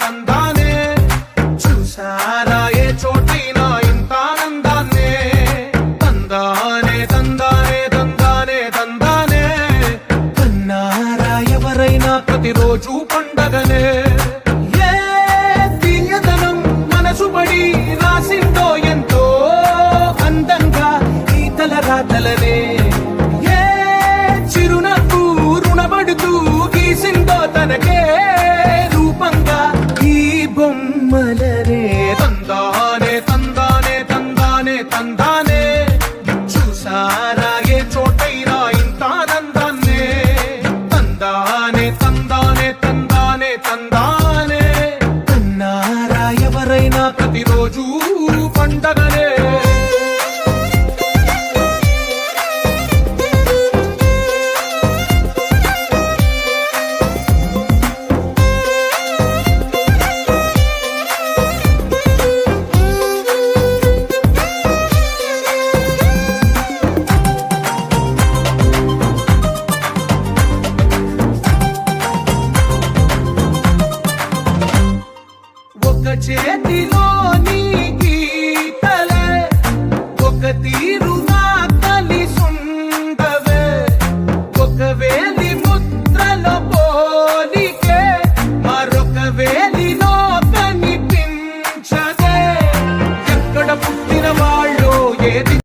తందానే చూసారా ఏ చోటైనా ఇంత ఆనందాన్నే తందానే తందానే తందానే తందానే కన్నారా ఎవరైనా ప్రతిరోజు పండగనే ఏ తీయదనం మనసు పడి రాసిందో ఎంతో అందంగా ఈ తలరాతలనే ఏ చిరునవ్వు రుణపడుతూ గీసిందో తనకే రూపంగా ఈ బొమ్మలనే తందానే తందానే తందానే తందానే చూసారా ఏ చోటైనా ఇంత ఆనందాన్నే తందానే తందానే తందానే తందానే కన్నారా ఎవరైనా ప్రతిరోజు పండగనే ఒక చేతిలో నీ గీతలే ఒక తీరు నా కలిసుండవే ఒకవే